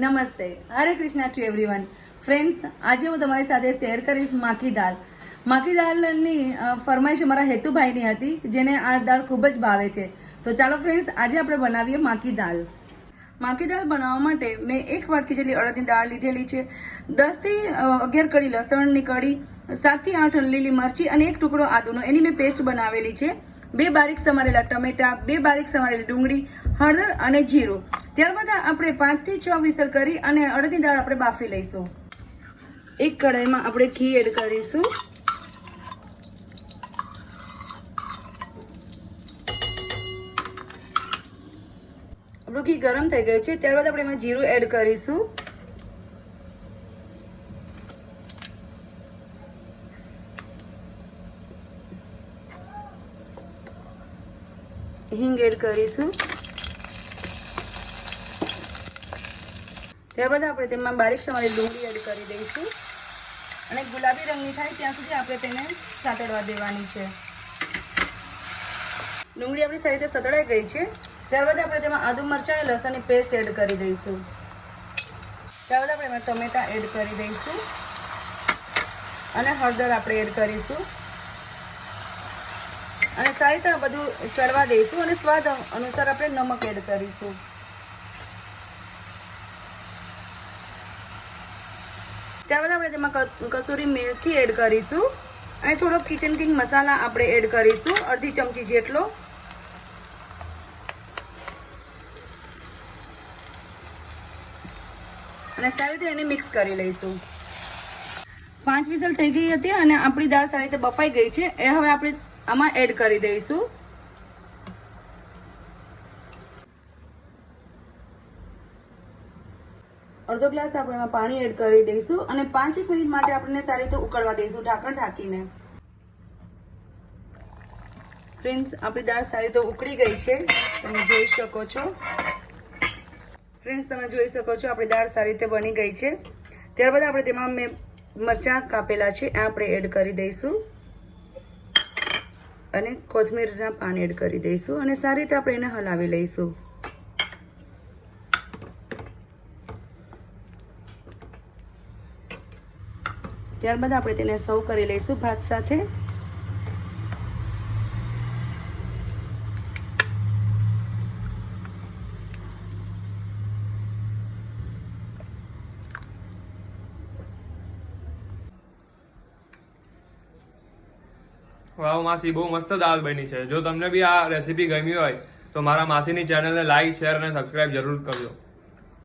નમસ્તે, હરે Krishna two everyone. Friends, આજે હું તમારી સાથે શેર કરીશ માકી દાળ. માકી દાળની ફરમાઈશ મારા હેતુભાઈની હતી, જેને આ દાળ ખૂબ જ ભાવે છે. તો ચાલો ફ્રેન્ડ્સ, આજે આપણે બનાવીએ માકી દાળ. માકી દાળ બનાવવા માટે મેં 1 વાટકી જેટલી અડદની દાળ લીધેલી છે, 10 થી 11 કળી લસણની કળી, 7 થી 8 લીલી મરચી અને 1 ટુકડો આદુનો, એની મેં પેસ્ટ બનાવેલી છે. 2 બારીક સમારેલા ટમેટા, 2 બારીક સમારેલી ડુંગળી, હળદર અને જીરું. ત્યારબાદ આપણે 5 થી 6 વિસલ કરી અને અડદની દાળ આપણે બાફી લઈશું. એક કઢાઈમાં આપણે ઘી એડ કરીશું. આપણું ઘી ગરમ થઈ ગયું છે. ત્યારબાદ આપણે એમાં જીરું એડ કરીશું. હિંગ એડ કરીશું. ત્યારબાદ આપણે તેમાં બારીક સમારેલી ડુંગળી એડ કરી દઈશું અને ગુલાબી રંગની થાય ત્યાં સુધી આપણે તેને સાતળવા દેવાની છે. ડુંગળી આપણી સારી રીતે સતળાઈ ગઈ છે. ત્યારબાદ આપણે તેમાં આદુ મરચાં અને લસણની પેસ્ટ એડ કરી દઈશું. ત્યારબાદ આપણે એમાં ટમેટા એડ કરી દઈશું અને હળદર આપણે એડ કરીશું અને સારી રીતે બધું ચડવા દઈશું અને સ્વાદ અનુસાર આપણે નમક એડ કરીશું. ત્યારબાદ આપણે તેમાં કસૂરી મેથી એડ કરીશું અને થોડો કિચન કિંગ મસાલા આપણે એડ કરીશું, અડધી ચમચી જેટલો. અને સારી રીતે એને મિક્સ કરી લઈશું. 5 વિસલ થઈ ગઈ હતી અને આપણી દાળ સારી રીતે બફાઈ ગઈ છે. એ હવે આપણે આમાં એડ કરી દઈશું. અડધો ગ્લાસ આપણે એમાં પાણી એડ કરી દઈશું અને 5 મિનિટ માટે આપણે સારી રીતે ઉકળવા દઈશું, ઢાંકણ ઢાંકીને. ફ્રેન્ડ્સ, આપણી દાળ સારી રીતે ઉકળી ગઈ છે, તમે જોઈ શકો છો. ફ્રેન્ડ્સ, તમે જોઈ શકો છો આપણી દાળ સારી રીતે બની ગઈ છે. ત્યારબાદ આપણે તેમાં મેં મરચાં કાપેલા છે આ આપણે એડ કરી દઈશું અને કોથમીરના પાન એડ કરી દઈશું અને સારી રીતે આપણે એને હલાવી લઈશું. ત્યારબાદ આપણે તેને સર્વ કરી લઈશું ભાત સાથે. વાવ માસી, બહુ મસ્ત દાળ બની છે. જો તમને બી આ રેસીપી ગમી હોય તો મારા માસીની ચેનલને લાઈક, શેર અને સબસ્ક્રાઇબ જરૂર કરજો.